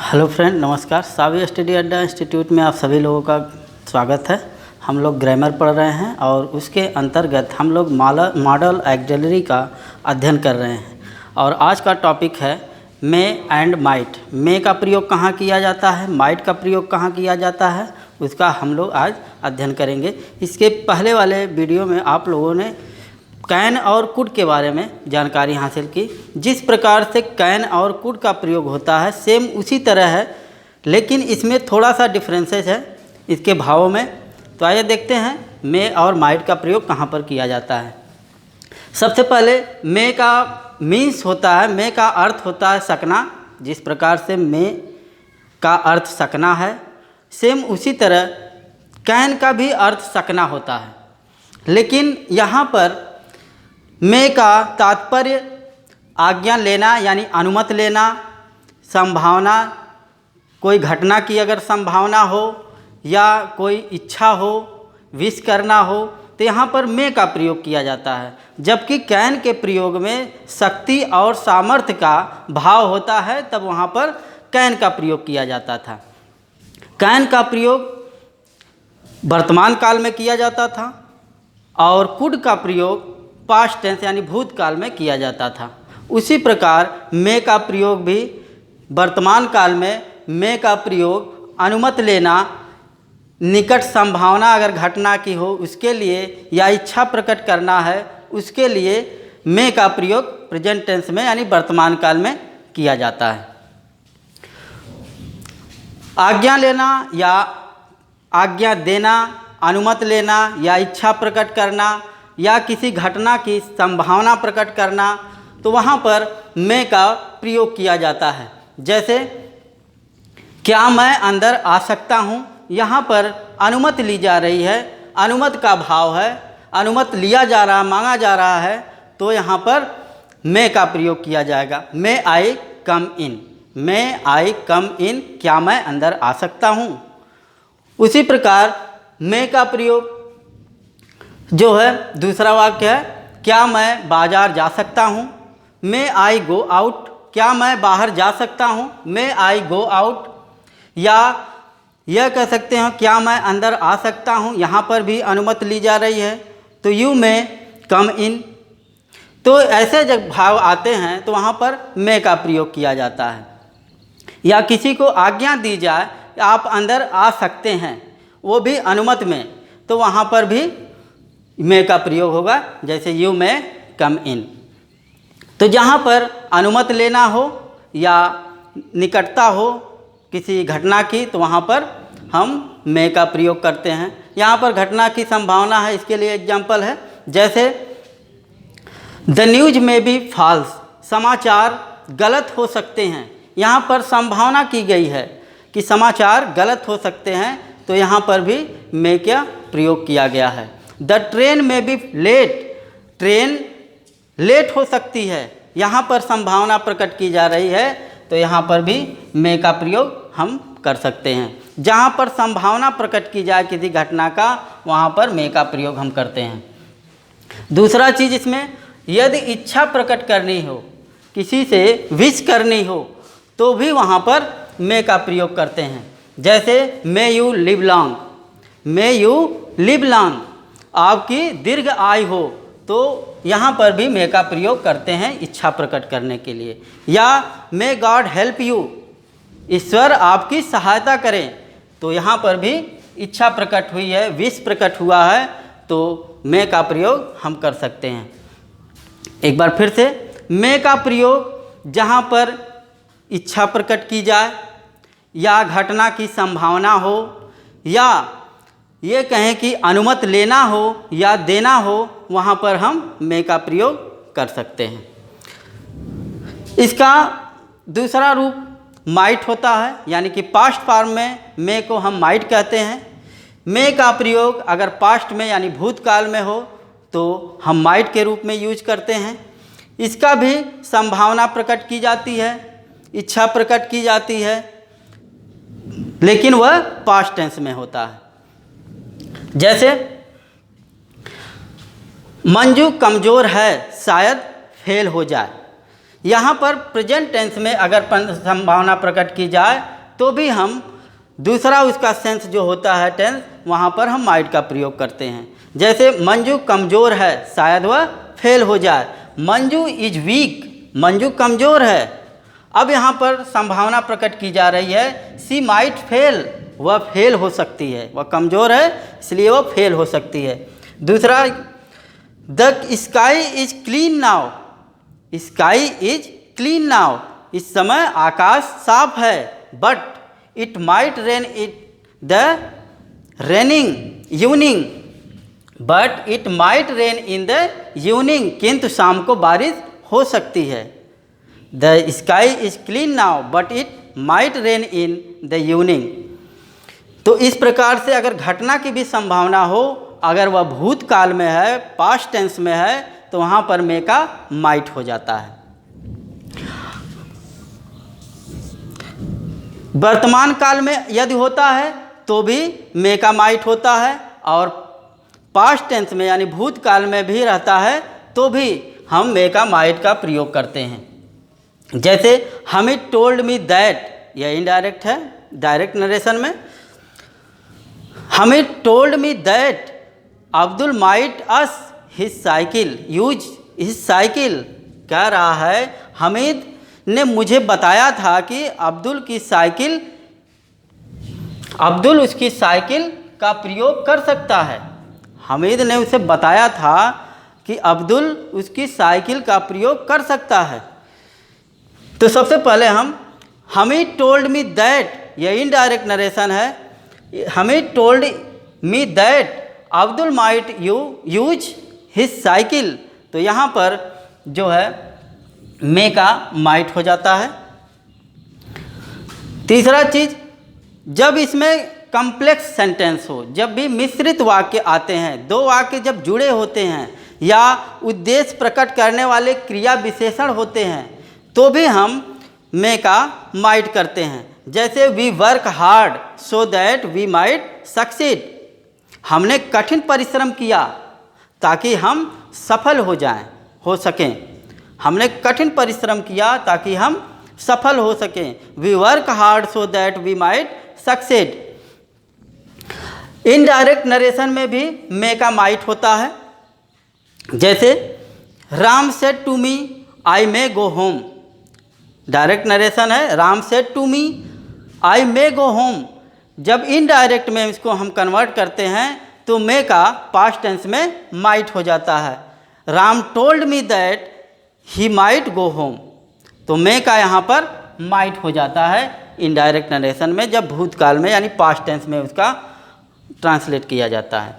Hello friend, नमस्कार। सावी study अड्डा institute में आप सभी लोगों का स्वागत है। हम लोग ग्रामर पढ़ रहे हैं और उसके अंतर्गत हम लोग मॉडल ऑक्सिलरी का अध्ययन कर रहे हैं। और आज का टॉपिक है मे एंड माइट। मे का प्रयोग कहाँ किया जाता है, माइट का प्रयोग कहाँ किया जाता है, उसका हम लोग आज अध्ययन करेंगे। इसके पहले वाले वीडियो में आप लोगों ने कैन और कुड के बारे में जानकारी हासिल की। जिस प्रकार से कैन और कुड का प्रयोग होता है सेम उसी तरह है, लेकिन इसमें थोड़ा सा डिफरेंसेस है इसके भावों में। तो आइए देखते हैं मे और माइट का प्रयोग कहाँ पर किया जाता है। सबसे पहले मे का मीन्स होता है, मे का अर्थ होता है सकना। जिस प्रकार से मे का अर्थ सकना है, सेम उसी तरह कैन का भी अर्थ सकना होता है। लेकिन यहाँ पर मे का तात्पर्य आज्ञा लेना यानी अनुमति लेना, संभावना, कोई घटना की अगर संभावना हो या कोई इच्छा हो, विश करना हो, तो यहाँ पर मे का प्रयोग किया जाता है। जबकि कैन के प्रयोग में शक्ति और सामर्थ्य का भाव होता है, तब वहाँ पर कैन का प्रयोग किया जाता था। कैन का प्रयोग वर्तमान काल में किया जाता था और कुड का प्रयोग पास्ट टेंस यानी भूतकाल में किया जाता था। उसी प्रकार मे का प्रयोग भी वर्तमान काल में मे का प्रयोग अनुमति लेना, निकट संभावना अगर घटना की हो उसके लिए, या इच्छा प्रकट करना है उसके लिए मे का प्रयोग प्रेजेंट टेंस में यानी वर्तमान काल में किया जाता है। आज्ञा लेना या आज्ञा देना, अनुमति लेना या इच्छा प्रकट करना या किसी घटना की संभावना प्रकट करना, तो वहाँ पर मे का प्रयोग किया जाता है। जैसे क्या मैं अंदर आ सकता हूँ, यहाँ पर अनुमति ली जा रही है, अनुमति का भाव है, अनुमति लिया जा रहा, मांगा जा रहा है, तो यहाँ पर मे का प्रयोग किया जाएगा। मे आई कम इन, मे आई कम इन, क्या मैं अंदर आ सकता हूँ। उसी प्रकार मे का प्रयोग जो है दूसरा वाक्य है, क्या मैं बाजार जा सकता हूँ। मे आई गो आउट, क्या मैं बाहर जा सकता हूँ। मे आई गो आउट। या यह कह सकते हैं क्या मैं अंदर आ सकता हूँ, यहाँ पर भी अनुमति ली जा रही है, तो यू मे कम इन। तो ऐसे जब भाव आते हैं तो वहाँ पर मे का प्रयोग किया जाता है। या किसी को आज्ञा दी जाए आप अंदर आ सकते हैं, वो भी अनुमति में, तो वहाँ पर भी मे का प्रयोग होगा, जैसे यू मे कम इन। तो जहाँ पर अनुमति लेना हो या निकटता हो किसी घटना की, तो वहाँ पर हम मे का प्रयोग करते हैं। यहाँ पर घटना की संभावना है, इसके लिए एग्जाम्पल है, जैसे द न्यूज में बी फॉल्स, समाचार गलत हो सकते हैं। यहाँ पर संभावना की गई है कि समाचार गलत हो सकते हैं, तो यहाँ पर भी मे का प्रयोग किया गया है। द ट्रेन में बी लेट, ट्रेन लेट हो सकती है, यहाँ पर संभावना प्रकट की जा रही है, तो यहाँ पर भी मे का प्रयोग हम कर सकते हैं। जहाँ पर संभावना प्रकट की जाए किसी घटना का, वहाँ पर मे का प्रयोग हम करते हैं। दूसरा चीज़ इसमें, यदि इच्छा प्रकट करनी हो, किसी से विश करनी हो, तो भी वहाँ पर मे का प्रयोग करते हैं। जैसे may you live long, may you live long, आपकी दीर्घ आयु हो, तो यहाँ पर भी मे का प्रयोग करते हैं इच्छा प्रकट करने के लिए। या मे गॉड हेल्प यू, ईश्वर आपकी सहायता करें, तो यहाँ पर भी इच्छा प्रकट हुई है, विश प्रकट हुआ है, तो मे का प्रयोग हम कर सकते हैं। एक बार फिर से, मे का प्रयोग जहाँ पर इच्छा प्रकट की जाए या घटना की संभावना हो, या ये कहें कि अनुमति लेना हो या देना हो, वहाँ पर हम मे का प्रयोग कर सकते हैं। इसका दूसरा रूप माइट होता है, यानी कि पास्ट फॉर्म में मे को हम माइट कहते हैं। मे का प्रयोग अगर पास्ट में यानी भूतकाल में हो तो हम माइट के रूप में यूज करते हैं। इसका भी संभावना प्रकट की जाती है, इच्छा प्रकट की जाती है, लेकिन वह पास्ट टेंस में होता है। जैसे मंजू कमज़ोर है, शायद फेल हो जाए, यहाँ पर प्रेजेंट टेंस में अगर संभावना प्रकट की जाए तो भी हम दूसरा उसका सेंस जो होता है टेंस, वहाँ पर हम माइट का प्रयोग करते हैं। जैसे मंजू कमज़ोर है, शायद वह फेल हो जाए। मंजू इज वीक, मंजू कमज़ोर है। अब यहाँ पर संभावना प्रकट की जा रही है सी माइट फेल, वह फेल हो सकती है, वह कमज़ोर है इसलिए वह फेल हो सकती है। दूसरा, the sky is clean now, sky is clean now, इस समय आकाश साफ है। But it might rain it the raining evening, but it might rain in the evening, किंतु शाम को बारिश हो सकती है। The sky is clean now but it might rain in the evening. तो इस प्रकार से अगर घटना की भी संभावना हो, अगर वह भूतकाल में है, पास्ट टेंस में है, तो वहाँ पर मे का माइट हो जाता है। वर्तमान काल में यदि होता है तो भी मे का माइट होता है, और पास्ट टेंस में यानी भूतकाल में भी रहता है तो भी हम मे का माइट का प्रयोग करते हैं। जैसे हमिद टोल्ड मी दैट, यह इनडायरेक्ट है, डायरेक्ट नरेशन में Hamid told me that Abdul might us his cycle use his cycle, कह रहा है हमीद ने मुझे बताया था कि अब्दुल उसकी साइकिल का प्रयोग कर सकता है। हमीद ने उसे बताया था कि अब्दुल उसकी साइकिल का प्रयोग कर सकता है। तो सबसे पहले हम हमीद टोल्ड मी दैट, यह इनडायरेक्ट नरेशन है। Hamid told me that Abdul might use his cycle, तो यहाँ पर जो है मे का माइट हो जाता है। तीसरा चीज़, जब इसमें कॉम्प्लेक्स सेंटेंस हो, जब भी मिश्रित वाक्य आते हैं, दो वाक्य जब जुड़े होते हैं या उद्देश्य प्रकट करने वाले क्रिया विशेषण होते हैं, तो भी हम मे का माइट करते हैं। जैसे we work hard so that we might succeed, हमने कठिन परिश्रम किया ताकि हम सफल हो सकें। हमने कठिन परिश्रम किया ताकि हम सफल हो सकें। We work hard so that we might succeed. Indirect narration में भी मे का माइट होता है। जैसे Ram said to me I may go home, direct narration है Ram said to me I may go home. जब इनडायरेक्ट में इसको हम कन्वर्ट करते हैं तो मे का पास्ट टेंस में माइट हो जाता है। Ram told me that he might go home, तो मे का यहाँ पर माइट हो जाता है इनडायरेक्ट नरेशन में, जब भूतकाल में यानी पास्ट टेंस में उसका ट्रांसलेट किया जाता है।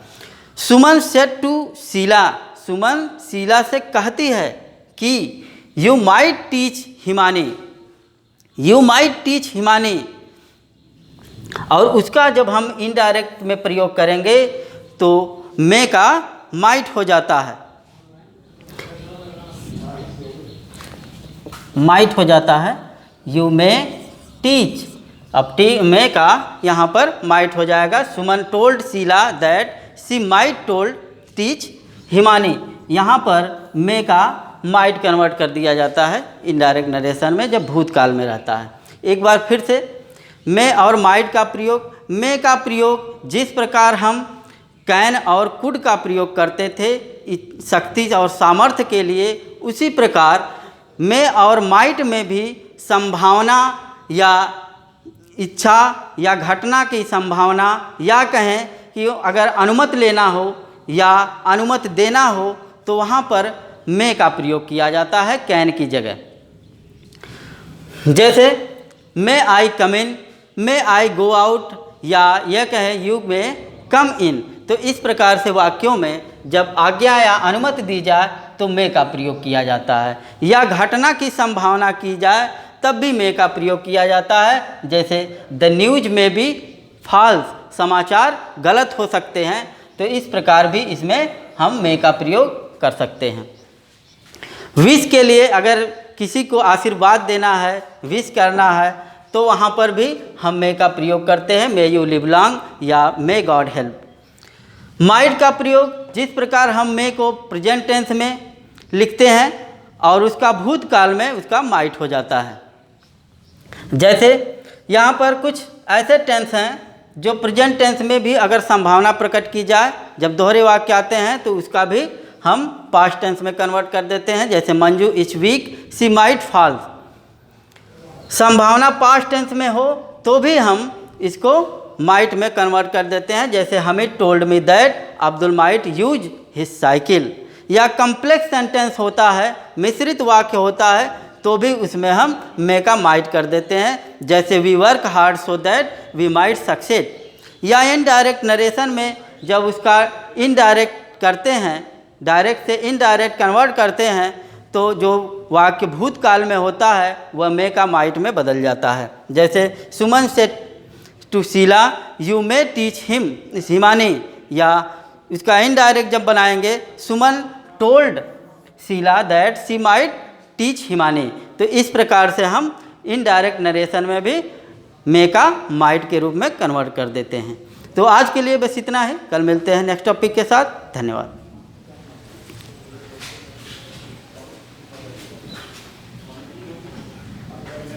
सुमन सेड टू शीला, सुमन शीला से कहती है कि you might teach Himani, you might teach Himani, और उसका जब हम इनडायरेक्ट में प्रयोग करेंगे तो मे का माइट हो जाता है, माइट हो जाता है यू मे टीच। अब मे का यहाँ पर माइट हो जाएगा। Suman told Sheela that she might told teach Himani, यहाँ पर मे का माइट कन्वर्ट कर दिया जाता है इनडायरेक्ट नरेशन में, जब भूतकाल में रहता है। एक बार फिर से मे और माइट का प्रयोग, मे का प्रयोग जिस प्रकार हम कैन और कुड का प्रयोग करते थे शक्ति और सामर्थ्य के लिए, उसी प्रकार मे और माइट में भी संभावना या इच्छा या घटना की संभावना, या कहें कि अगर अनुमति लेना हो या अनुमति देना हो तो वहाँ पर मे का प्रयोग किया जाता है कैन की जगह। जैसे मे आई कम इन, मे आई गो आउट, या यह कहें यू मे कम इन। तो इस प्रकार से वाक्यों में जब आज्ञा या अनुमति दी जाए तो मे का प्रयोग किया जाता है, या घटना की संभावना की जाए तब भी मे का प्रयोग किया जाता है। जैसे द न्यूज में भी फॉल्स, समाचार गलत हो सकते हैं, तो इस प्रकार भी इसमें हम मे का प्रयोग कर सकते हैं। विश के लिए अगर किसी को आशीर्वाद देना है, विश करना है, तो वहाँ पर भी हम मे का प्रयोग करते हैं, मे यू लिव लॉन्ग या मे गॉड हेल्प। माइट का प्रयोग जिस प्रकार हम मे को प्रेजेंट टेंस में लिखते हैं और उसका भूतकाल में उसका माइट हो जाता है। जैसे यहाँ पर कुछ ऐसे टेंस हैं जो प्रेजेंट टेंस में भी अगर संभावना प्रकट की जाए, जब दोहरे वाक्य आते हैं तो उसका भी हम पास्ट टेंस में कन्वर्ट कर देते हैं। जैसे Manju is weak she might fall, संभावना पास्ट टेंस में हो तो भी हम इसको माइट में कन्वर्ट कर देते हैं। जैसे Hamid told me that Abdul might use his cycle. या कम्प्लेक्स सेंटेंस होता है, मिश्रित वाक्य होता है, तो भी उसमें हम मे का माइट कर देते हैं। जैसे we work hard so that we might succeed. या इनडायरेक्ट नरेशन में जब उसका इनडायरेक्ट करते हैं, डायरेक्ट से इनडायरेक्ट कन्वर्ट करते हैं, तो जो वाक्य भूतकाल में होता है वह मे का माइट में बदल जाता है। जैसे Suman said to Sheela you may teach him Himani. या इसका इनडायरेक्ट जब बनाएंगे, Suman told Sheela that she might teach Himani. तो इस प्रकार से हम इनडायरेक्ट नरेशन में भी मे का माइट के रूप में कन्वर्ट कर देते हैं। तो आज के लिए बस इतना है, कल मिलते हैं नेक्स्ट टॉपिक के साथ। धन्यवाद।